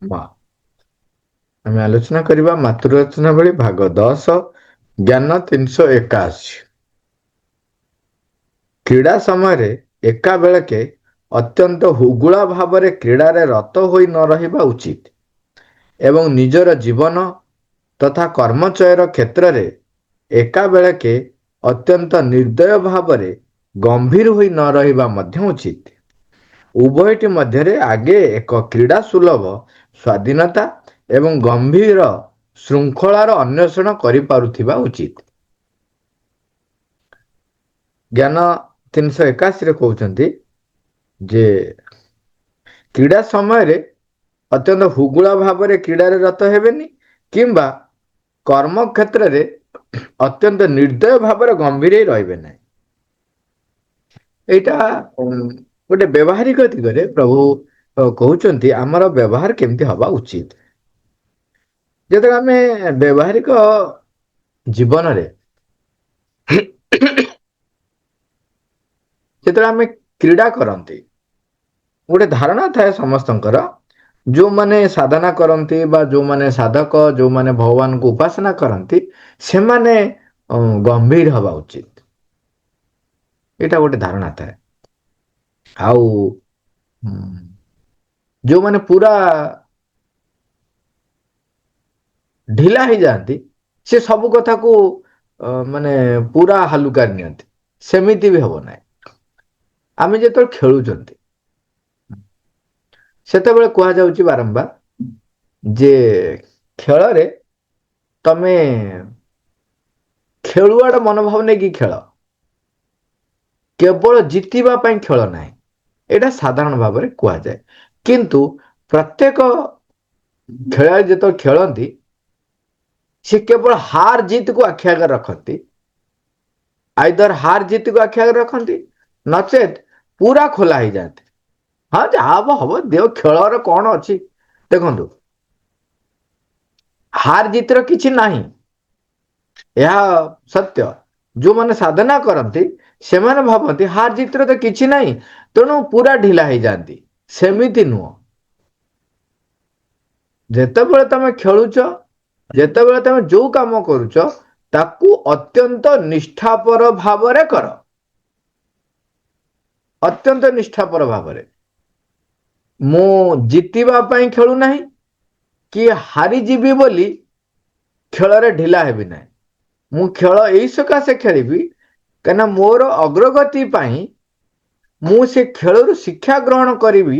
ମା ଆମେ ଆଲୋଚନା କରିବା ମାତୃରଚନା ଭଳି ଭାଗ 10 ଜ୍ଞାନ 381। କ୍ରୀଡ଼ା ସମୟରେ ଏକାବେଳକେ ଅତ୍ୟନ୍ତ ହୁଗୁଳା ଭାବରେ କ୍ରୀଡ଼ାରେ ରତ ହୋଇ ନ ରହିବା ଉଚିତ ଏବଂ ନିଜର ଜୀବନ ତଥା କର୍ମଚୟର କ୍ଷେତ୍ରରେ ଏକାବେଳକେ ଅତ୍ୟନ୍ତ ନିର୍ଦ୍ଦୟ ଭାବରେ ଗମ୍ଭୀର ହୋଇ ନ ରହିବା ମଧ୍ୟ ଉଚିତ। ଉଭୟଟି ମଧ୍ୟରେ ଆଗେ ଏକ କ୍ରୀଡ଼ା ସୁଲଭ ସ୍ୱାଧୀନତା ଏବଂ ଗମ୍ଭୀର ଶୃଙ୍ଖଳାର ଅନ୍ୱେଷଣ କରିପାରୁଥିବା ଉଚିତ। ଜ୍ଞାନ 381ରେ କହୁଛନ୍ତି ଯେ କ୍ରୀଡ଼ା ସମୟରେ ଅତ୍ୟନ୍ତ ହୁଗୁଳା ଭାବରେ କ୍ରୀଡ଼ାରେ ରତ ହେବେନି କିମ୍ବା କର୍ମ କ୍ଷେତ୍ରରେ ଅତ୍ୟନ୍ତ ନିର୍ଦ୍ଦୟ ଭାବରେ ଗମ୍ଭୀର ହେଇ ରହିବେ ନାହିଁ। ଏଇଟା ଗୋଟେ ବ୍ୟବହାରିକ ଦିଗରେ ପ୍ରଭୁ କହୁଛନ୍ତି ଆମର ବ୍ୟବହାର କେମିତି ହବା ଉଚିତ। ଯେତେବେଳେ ଆମେ ବ୍ୟବହାରିକ ଜୀବନରେ ଯେତେବେଳେ ଆମେ କ୍ରୀଡ଼ା କରନ୍ତି ଗୋଟେ ଧାରଣା ଥାଏ ସମସ୍ତଙ୍କର, ଯୋଉମାନେ ସାଧନା କରନ୍ତି ବା ଯୋଉମାନେ ସାଧକ, ଯୋଉମାନେ ଭଗବାନଙ୍କୁ ଉପାସନା କରନ୍ତି ସେମାନେ ଗମ୍ଭୀର ହବା ଉଚିତ। ଏଇଟା ଗୋଟେ ଧାରଣା ଥାଏ। ଆଉ ଯୋଉମାନେ ପୁରା ଢିଲା ହେଇଯାଆନ୍ତି ସେ ସବୁ କଥାକୁ ମାନେ ପୁରା ହାଲୁକାରେ ନିଅନ୍ତି, ସେମିତି ବି ହବ ନାହିଁ। ଆମେ ଯେତେବେଳେ ଖେଳୁଛନ୍ତି ସେତେବେଳେ କୁହାଯାଉଛି ବାରମ୍ବାର ଯେ ଖେଳରେ ତମେ ଖେଳୁଆଡ ମନୋଭାବ ନେଇକି ଖେଳ, କେବଳ ଜିତିବା ପାଇଁ ଖେଳ ନାହିଁ। ଏଇଟା ସାଧାରଣ ଭାବରେ କୁହାଯାଏ। କିନ୍ତୁ ପ୍ରତ୍ୟେକ ଖେଳାଳି ଯେତେବେଳେ ଖେଳନ୍ତି ସେ କେବଳ ହାର ଜିତକୁ ଆଖି ଆଗରେ ରଖନ୍ତି। ଆଇଦର ହାର ଜିତକୁ ଆଖି ଆଗରେ ରଖନ୍ତି ନଚେତ୍ ପୁରା ଖୋଲା ହେଇଯାଆନ୍ତି। ହଁ ଯାହା ହବ ହବ, ଦେହ ଖେଳରେ କଣ ଅଛି। ଦେଖନ୍ତୁ ହାର ଜିତର କିଛି ନାହିଁ, ଏହା ସତ୍ୟ। ଯୋଉମାନେ ସାଧନା କରନ୍ତି ସେମାନେ ଭାବନ୍ତି ହାର ଜିତର ତ କିଛି ନାହିଁ, ତେଣୁ ପୁରା ଢିଲା ହେଇଯାଆନ୍ତି। ସେମିତି ନୁହଁ। ଯେତେବେଳେ ତମେ ଖେଳୁଛ, ଯେତେବେଳେ ତମେ ଯୋଉ କାମ କରୁଛ ତାକୁ ଅତ୍ୟନ୍ତ ନିଷ୍ଠାପର ଭାବରେ କର। ଅତ୍ୟନ୍ତ ନିଷ୍ଠାପର ଭାବରେ। ମୁଁ ଜିତିବା ପାଇଁ ଖେଳୁନାହିଁ କି ହାରିଯିବି ବୋଲି ଖେଳରେ ଢିଲା ହେବି ନାହିଁ। ମୁଁ ଖେଳ ଏଇ ସକାଶେ ଖେଳିବି କାହିଁକିନା ମୋର ଅଗ୍ରଗତି ପାଇଁ ମୁଁ ସେ ଖେଳରୁ ଶିକ୍ଷା ଗ୍ରହଣ କରିବି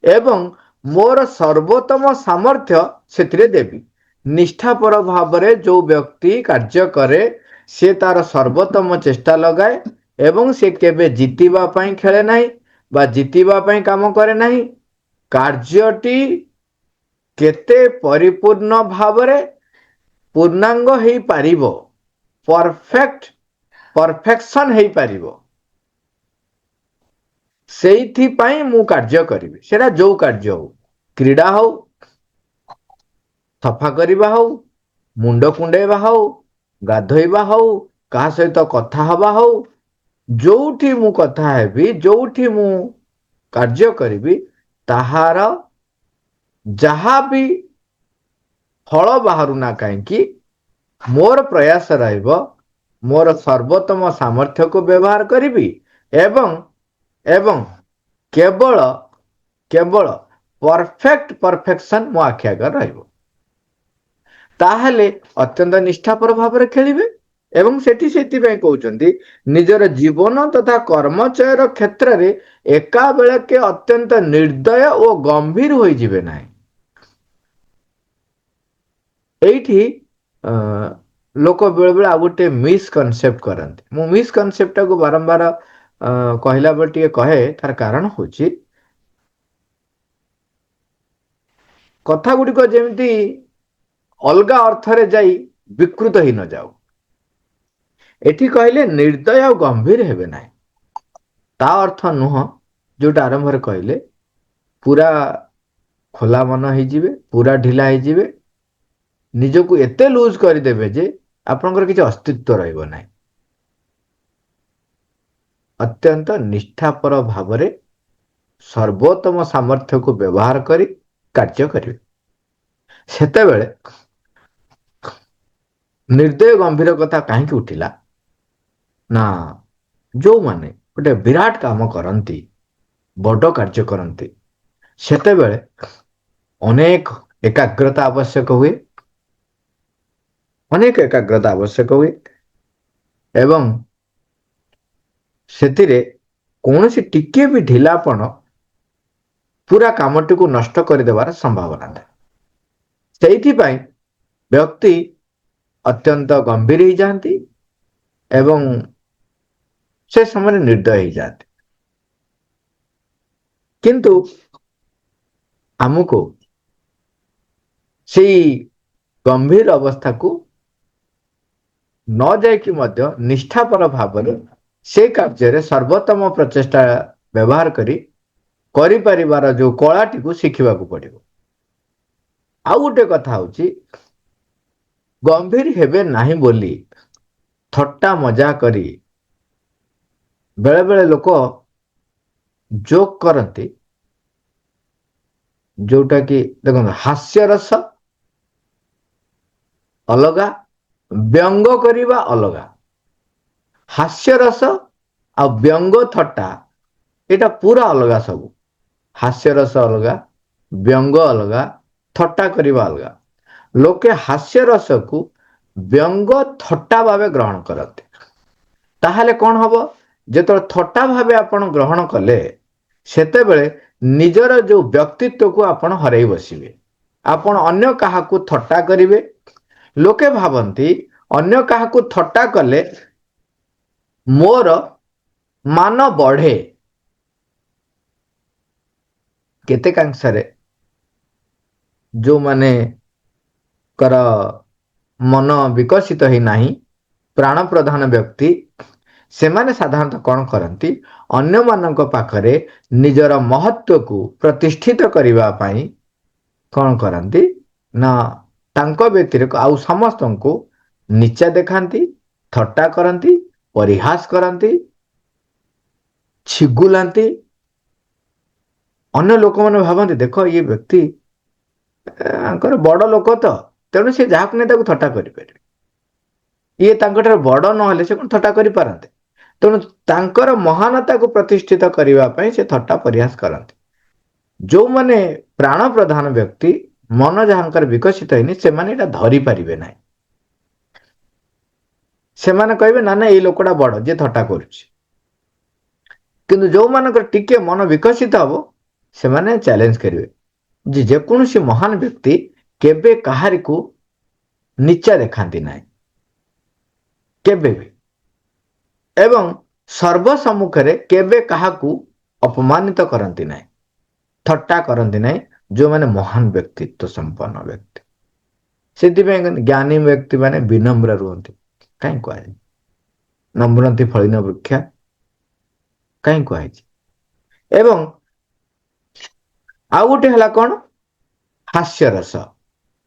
ଏବଂ ମୋର ସର୍ବୋତ୍ତମ ସାମର୍ଥ୍ୟ ସେଥିରେ ଦେବି। ନିଷ୍ଠାପର ଭାବରେ ଯୋଉ ବ୍ୟକ୍ତି କାର୍ଯ୍ୟ କରେ ସେ ତାର ସର୍ବୋତ୍ତମ ଚେଷ୍ଟା ଲଗାଏ ଏବଂ ସେ କେବେ ଜିତିବା ପାଇଁ ଖେଳେ ନାହିଁ ବା ଜିତିବା ପାଇଁ କାମ କରେ ନାହିଁ। କାର୍ଯ୍ୟଟି କେତେ ପରିପୂର୍ଣ୍ଣ ଭାବରେ ପୂର୍ଣ୍ଣାଙ୍ଗ ହେଇପାରିବ, ପରଫେକ୍ସନ ହେଇପାରିବ, ସେଇଥିପାଇଁ ମୁଁ କାର୍ଯ୍ୟ କରିବି। ସେଟା ଯୋଉ କାର୍ଯ୍ୟ ହଉ, କ୍ରୀଡ଼ା ହଉ, ସଫା କରିବା ହଉ, ମୁଣ୍ଡ କୁଣ୍ଡେଇବା ହଉ, ଗାଧୋଇବା ହଉ, କାହା ସହିତ କଥା ହବା ହଉ, ଯୋଉଠି ମୁଁ କଥା ହେବି, ଯୋଉଠି ମୁଁ କାର୍ଯ୍ୟ କରିବି ତାହାର ଯାହା ବି ଫଳ ବାହାରୁ ନା କାହିଁକି ମୋର ପ୍ରୟାସ ରହିବ ମୋର ସର୍ବୋତ୍ତମ ସାମର୍ଥ୍ୟକୁ ବ୍ୟବହାର କରିବି ଏବଂ ଏବଂ କେବଳ କେବଳ ପରଫେକ୍ସନ ମୋ ଆଖି ଆଗରେ ରହିବ। ତାହେଲେ ଅତ୍ୟନ୍ତ ନିଷ୍ଠାପର ଭାବରେ ଖେଳିବେ ଏବଂ ସେଠି ସେଥିପାଇଁ କହୁଛନ୍ତି ନିଜର ଜୀବନ ତଥା କର୍ମଚୟର କ୍ଷେତ୍ରରେ ଏକା ବେଳକେ ଅତ୍ୟନ୍ତ ନିର୍ଦ୍ଦୟ ଓ ଗମ୍ଭୀର ହୋଇଯିବେ ନାହିଁ। ଏଇଠି ଲୋକ ବେଳେ ବେଳେ ଆଉ ଗୋଟେ ମିସକନସେପ୍ଟ କରନ୍ତି। ମୁଁ ମିସକନସେପ୍ଟ ଟାକୁ ବାରମ୍ବାର କହିଲା ବେଳେ ଟିକେ କହେ, ତାର କାରଣ ହଉଛି କଥା ଗୁଡିକ ଯେମିତି ଅଲଗା ଅର୍ଥରେ ଯାଇ ବିକୃତ ହେଇ ନଯାଉ। ଏଠି କହିଲେ ନିର୍ଦ୍ଦୟ ଆଉ ଗମ୍ଭୀର ହେବେ ନାହିଁ, ତା ଅର୍ଥ ନୁହଁ ଯୋଉଟା ଆରମ୍ଭରେ କହିଲେ ପୁରା ଖୋଲା ମନ ହେଇଯିବେ, ପୁରା ଢିଲା ହେଇଯିବେ, ନିଜକୁ ଏତେ ଲୁଜ କରିଦେବେ ଯେ ଆପଣଙ୍କର କିଛି ଅସ୍ତିତ୍ବ ରହିବ ନାହିଁ। ଅତ୍ୟନ୍ତ ନିଷ୍ଠାପର ଭାବରେ ସର୍ବୋତ୍ତମ ସାମର୍ଥ୍ୟକୁ ବ୍ୟବହାର କରି କାର୍ଯ୍ୟ କରିବେ। ସେତେବେଳେ ନିର୍ଦ୍ଦୟ ଗମ୍ଭୀର କଥା କାହିଁକି ଉଠିଲା ନା ଯୋଉମାନେ ଗୋଟେ ବିରାଟ କାମ କରନ୍ତି, ବଡ଼ କାର୍ଯ୍ୟ କରନ୍ତି, ସେତେବେଳେ ଅନେକ ଏକାଗ୍ରତା ଆବଶ୍ୟକ ହୁଏ, ଅନେକ ଏକାଗ୍ରତା ଆବଶ୍ୟକ ହୁଏ ଏବଂ ସେଥିରେ କୌଣସି ଟିକିଏ ବି ଢିଲାପଣ ପୁରା କାମଟିକୁ ନଷ୍ଟ କରିଦେବାର ସମ୍ଭାବନା ଥାଏ। ସେଇଥିପାଇଁ ବ୍ୟକ୍ତି ଅତ୍ୟନ୍ତ ଗମ୍ଭୀର ହେଇଯାଆନ୍ତି ଏବଂ ସେ ସମୟରେ ନିର୍ଦ୍ଦୟ ହେଇଯାଆନ୍ତି। କିନ୍ତୁ ଆମକୁ ସେଇ ଗମ୍ଭୀର ଅବସ୍ଥାକୁ ନ ଯାଇକି ମଧ୍ୟ ନିଷ୍ଠାପର ଭାବରେ ସେ କାର୍ଯ୍ୟରେ ସର୍ବୋତ୍ତମ ପ୍ରଚେଷ୍ଟା ବ୍ୟବହାର କରିପାରିବାର ଯୋଉ କଳାଟିକୁ ଶିଖିବାକୁ ପଡିବ। ଆଉ ଗୋଟେ କଥା ହଉଛି, ଗମ୍ଭୀର ହେବେ ନାହିଁ ବୋଲି ଥଟ୍ଟା ମଜା କରି ବେଳେ ବେଳେ ଲୋକ ଜୋକ୍ କରନ୍ତି, ଯୋଉଟା କି ଦେଖନ୍ତୁ ହାସ୍ୟରସ ଅଲଗା, ବ୍ୟଙ୍ଗ କରିବା ଅଲଗା। ହାସ୍ୟରସ ଆଉ ବ୍ୟଙ୍ଗ ଥଟ୍ଟା ଏଇଟା ପୁରା ଅଲଗା ସବୁ। ହାସ୍ୟରସ ଅଲଗା, ବ୍ୟଙ୍ଗ ଅଲଗା, ଥଟ୍ଟା କରିବା ଅଲଗା। ଲୋକେ ହାସ୍ୟରସକୁ ବ୍ୟଙ୍ଗ ଥଟ୍ଟା ଭାବେ ଗ୍ରହଣ କରନ୍ତି। ତାହେଲେ କଣ ହବ, ଯେତେବେଳେ ଥଟ୍ଟା ଭାବେ ଆପଣ ଗ୍ରହଣ କଲେ ସେତେବେଳେ ନିଜର ଯୋଉ ବ୍ୟକ୍ତିତ୍ୱକୁ ଆପଣ ହରେଇ ବସିବେ। ଆପଣ ଅନ୍ୟ କାହାକୁ ଥଟ୍ଟା କରିବେ, ଲୋକେ ଭାବନ୍ତି ଅନ୍ୟ କାହାକୁ ଥଟ୍ଟା କଲେ ମୋର ମାନ ବଢେ। କେତେକାଂଶରେ ଯୋଉମାନଙ୍କର ମନ ବିକଶିତ ହେଇନାହିଁ, ପ୍ରାଣ ପ୍ରଧାନ ବ୍ୟକ୍ତି, ସେମାନେ ସାଧାରଣତଃ କଣ କରନ୍ତି, ଅନ୍ୟମାନଙ୍କ ପାଖରେ ନିଜର ମହତ୍ୱକୁ ପ୍ରତିଷ୍ଠିତ କରିବା ପାଇଁ କଣ କରନ୍ତି ନା ତାଙ୍କ ବ୍ୟତିରେକ ଆଉ ସମସ୍ତଙ୍କୁ ନିଚା ଦେଖାନ୍ତି, ଥଟ୍ଟା କରନ୍ତି, ପରିହାସ କରନ୍ତି, ଛିଗୁଲାନ୍ତି। ଅନ୍ୟ ଲୋକମାନେ ଭାବନ୍ତି ଦେଖ ଇଏ ବ୍ୟକ୍ତି ଆଙ୍କର ବଡ ଲୋକ ତ, ତେଣୁ ସେ ଯାହାକୁ ନେଇ ତାକୁ ଥଟ୍ଟା କରିପାରିବେ। ଇଏ ତାଙ୍କଠାରୁ ବଡ ନହେଲେ ସେ କଣ ଥଟ୍ଟା କରିପାରନ୍ତି? ତେଣୁ ତାଙ୍କର ମହାନତାକୁ ପ୍ରତିଷ୍ଠିତ କରିବା ପାଇଁ ସେ ଥଟ୍ଟା ପରିହାସ କରନ୍ତି। ଯୋଉମାନେ ପ୍ରାଣ ପ୍ରଧାନ ବ୍ୟକ୍ତି, ମନ ଯାହାଙ୍କର ବିକଶିତ ହେଇନି, ସେମାନେ ଏଇଟା ଧରି ପାରିବେ ନାହିଁ। ସେମାନେ କହିବେ ନା ନା ଏଇ ଲୋକଟା ବଡ, ଯିଏ ଥଟ୍ଟା କରୁଛି। କିନ୍ତୁ ଯୋଉମାନଙ୍କର ଟିକେ ମନ ବିକଶିତ ହବ, ସେମାନେ ଚ୍ୟାଲେଞ୍ଜ କରିବେ ଯେ ଯେକୌଣସି ମହାନ ବ୍ୟକ୍ତି କେବେ କାହାରିକୁ ନିଚା ଦେଖାନ୍ତି ନାହିଁ, କେବେ ବି, ଏବଂ ସର୍ବ ସମ୍ମୁଖରେ କେବେ କାହାକୁ ଅପମାନିତ କରନ୍ତି ନାହିଁ, ଥଟ୍ଟା କରନ୍ତି ନାହିଁ। ଯୋଉମାନେ ମହାନ ବ୍ୟକ୍ତିତ୍ୱ ସମ୍ପନ୍ନ ବ୍ୟକ୍ତି, ସେଥିପାଇଁ ଜ୍ଞାନୀ ବ୍ୟକ୍ତି ମାନେ ବିନମ୍ର ରୁହନ୍ତି। କାହିଁ କୁହାଯାଏ ନମ୍ରନ୍ତି ଫଳିନ ବୃକ୍ଷା, କାହିଁ କୁହାଯାଇଛି? ଏବଂ ଆଉ ଗୋଟେ ହେଲା କଣ, ହାସ୍ୟରସ।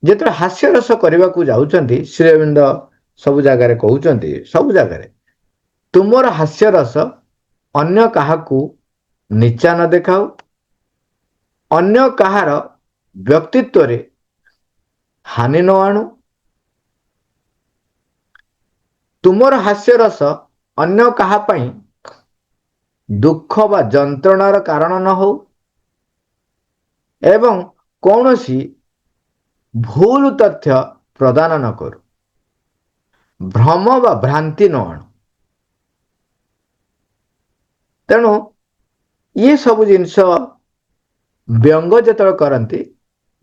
ଯେତେବେଳେ ହାସ୍ୟରସ କରିବାକୁ ଯାଉଛନ୍ତି, ଶ୍ରୀ ଅରବିନ୍ଦ ସବୁ ଜାଗାରେ କହୁଛନ୍ତି, ସବୁ ଜାଗାରେ ତୁମର ହାସ୍ୟରସ ଅନ୍ୟ କାହାକୁ ନିଚା ନ ଦେଖାଉ, ଅନ୍ୟ କାହାର ବ୍ୟକ୍ତିତ୍ୱରେ ହାନି ନ ଆଣୁ, ତୁମର ହାସ୍ୟରସ ଅନ୍ୟ କାହା ପାଇଁ ଦୁଃଖ ବା ଯନ୍ତ୍ରଣାର କାରଣ ନ ହଉ, ଏବଂ କୌଣସି ଭୁଲ ତଥ୍ୟ ପ୍ରଦାନ ନ କରୁ, ଭ୍ରମ ବା ଭ୍ରାନ୍ତି ନ ଆଣୁ। ତେଣୁ ଇଏ ସବୁ ଜିନିଷ ବ୍ୟଙ୍ଗ ଯେତେବେଳେ କରନ୍ତି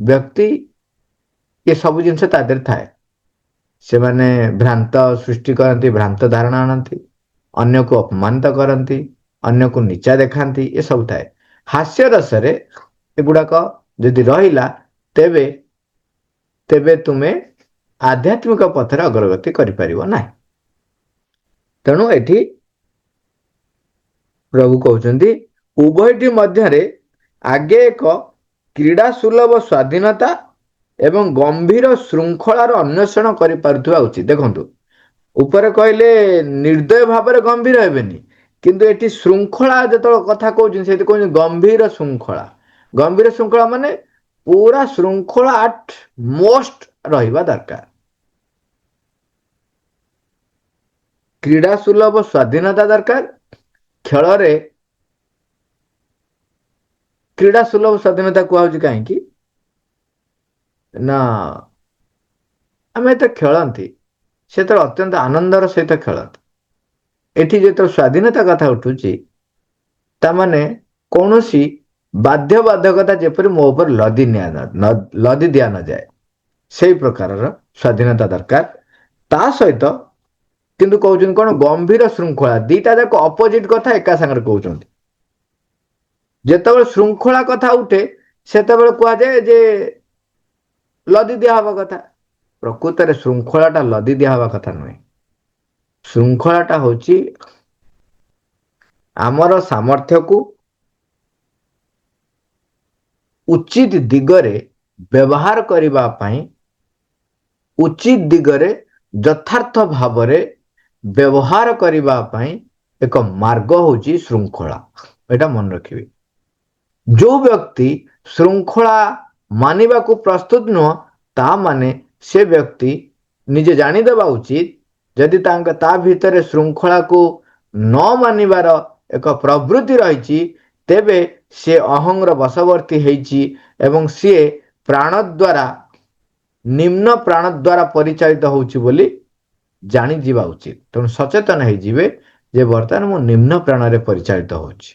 ବ୍ୟକ୍ତି, ଏ ସବୁ ଜିନିଷ ତା ଦେହରେ ଥାଏ। ସେମାନେ ଭ୍ରାନ୍ତ ସୃଷ୍ଟି କରନ୍ତି, ଭ୍ରାନ୍ତ ଧାରଣା ଆଣନ୍ତି, ଅନ୍ୟକୁ ଅପମାନିତ କରନ୍ତି, ଅନ୍ୟକୁ ନିଚା ଦେଖାନ୍ତି, ଏସବୁ ଥାଏ। ହାସ୍ୟରସରେ ଏଗୁଡାକ ଯଦି ରହିଲା, ତେବେ ତେବେ ତୁମେ ଆଧ୍ୟାତ୍ମିକ ପଥରେ ଅଗ୍ରଗତି କରିପାରିବ ନାହିଁ। ତେଣୁ ଏଠି ପ୍ରଭୁ କହୁଛନ୍ତି ଉଭୟଟି ମଧ୍ୟରେ ଆଗେ ଏକ କ୍ରୀଡ଼ା ସୁଲଭ ସ୍ୱାଧୀନତା ଏବଂ ଗମ୍ଭୀର ଶୃଙ୍ଖଳାର ଅନ୍ୱେଷଣ କରିପାରୁଥିବା ଉଚିତ। ଦେଖନ୍ତୁ ଉପରେ କହିଲେ ନିର୍ଦ୍ଦୟ ଭାବରେ ଗମ୍ଭୀର ହେବେନି, କିନ୍ତୁ ଏଠି ଶୃଙ୍ଖଳା ଯେତେବେଳେ କଥା କହୁଛନ୍ତି, ସେଠି କହୁଛନ୍ତି ଗମ୍ଭୀର ଶୃଙ୍ଖଳା। ଗମ୍ଭୀର ଶୃଙ୍ଖଳା ମାନେ पूरा श्रृंखला आट मोस्ट रहिबा दरकार। क्रीड़ा सुलभ स्वाधीनता दरकार। खेल रे क्रीड़ा सुलभ स्वाधीनता कहूँ कहीं ना आम तो खेलती से अत्यंत आनंदर सहित खेलती। एठी जो स्वाधीनता कथा उठुची तामाने कौन सी बाध्य बाधकता जेपरी मो ऊपर लदी दिया न जाए से प्रकार स्वाधीनता दरकार। ता सहित किंतु कहउछन कोन गंभीर श्रृंखला दीटा जाक अपोजिट कथा एका संगे कहउछन। जेतेबेले श्रृंखला कथा उठे सेतेबेले कुआ जाए जे लदी दिया हवा कथा। प्रकृत रे श्रृंखलाटा लदी दिया हवा कथा नुहे। श्रृंखलाटा होची आमर सामर्थ्य को उचित दिगरे व्यवहार करिबा पई उचित दिगरे यथार्थ भावरे व्यवहार करिबा पई एक मार्ग होची श्रृंखला। एटा मन रखिबे। जो व्यक्ति श्रृंखला मानिबा को प्रस्तुत नुह ता माने से व्यक्ति निजे जानी देबा उचित जदि ता भीतर श्रृंखला को न मानिबार एक प्रवृत्ति रही तेबे से अहंगर वशवर्ती होइछि एवं सी प्राण द्वारा निम्न प्राण द्वारा परिचालित होउछि बोली जानी जीवा उचित। तेणु सचेतन हो जिवे जे बर्तमान मु निम्न प्राण रे परिचालित होउछि।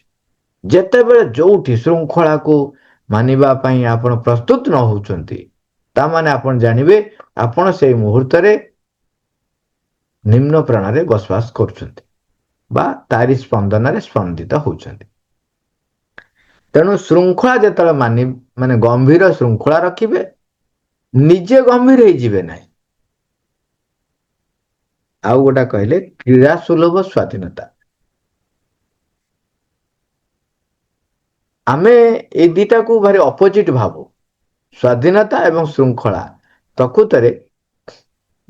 जेतेबेले जोठी श्रृंखला को मानिबा पई आपण प्रस्तुत न होउछंती ता माने आपण जानिबे आपण से मुहूर्त रे निम्न प्राण रे बसवास करछंती बा तारी स्पंदन रे स्पंदित होउछंती। तेणु श्रृंखला जेतले माने गंभीर श्रृंखला रखिबे निजे गंभीर हो जिवे नाही। आउ गोटा कहले क्रीड़ा सुलभ स्वाधीनता। आमे ए दीटा को भारी अपोजिट भाव स्वाधीनता एवं श्रृंखला। प्रकृत रे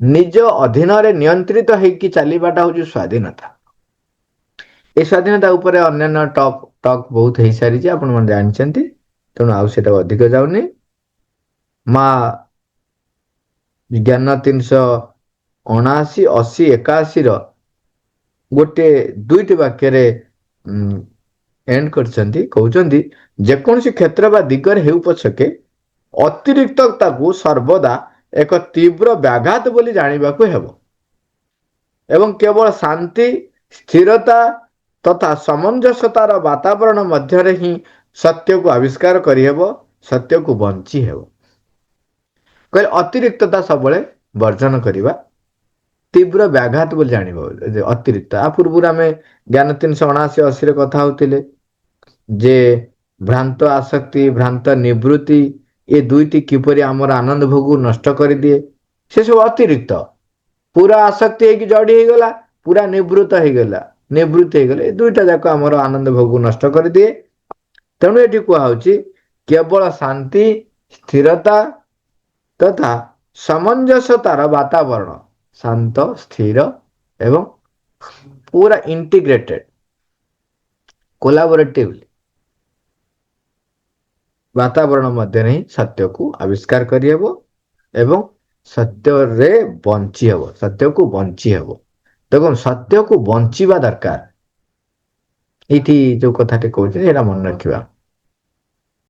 निज अधीन रे नियंत्रित होइकी चलीबाटा होची स्वाधीनता। ए स्वाधीनता ऊपर अन्य टॉक बहुत हो सारी आपण मन जानछंती तेणु आउ सेटा अधिक जाउनी। माँ विज्ञान 379 80 81 गोटे दुईटी वाक्य रे एंड करछंती कहउछंती जेकोसी क्षेत्र बा दिगरे हेउ पछके अतिरिक्तता को सर्वदा एक तीव्र व्याघात बोली जानिबा को हेबो एवं केवल शांति स्थिरता तथा सामंजस्यतार वातावरण मध्य रे ही सत्य को आविष्कार करिहेबो सत्य को बंची हेबो। कहे अतिरिक्तता सबले वर्जन करिबा तीव्र व्याघात बोली जानिबो अतिरिक्त। आ पूर्व आम ज्ञान 379 80 कथा होतिले जे भ्रांत आसक्ति भ्रांत निवृत्ति ये दुईटी किपरि आमर आनंद भोग नष्ट कर दिए से सब अतिरिक्त। पूरा आसक्ति है कि जड़ी हो गला पूरा निवृत्त हो गला निवृत्त हो गले दुईटा जाक आमर आनंद भोग नष्ट कर दिए। तेणु ये कहुची केवल शांति स्थिरता तथा सामंजस्यतार वातावरण शांत स्थिर एवं पूरा इंटीग्रेटेड कोलाबोरेटिवली वातावरण मध्य ही सत्य को आविष्कार करिहेबो एवं सत्य रे बंची हेबो सत्य को बंची हेबो। देखो सत्य को बंचीबा दरकार। इति जो कथाटे कहउछि एरा मन रखिबा।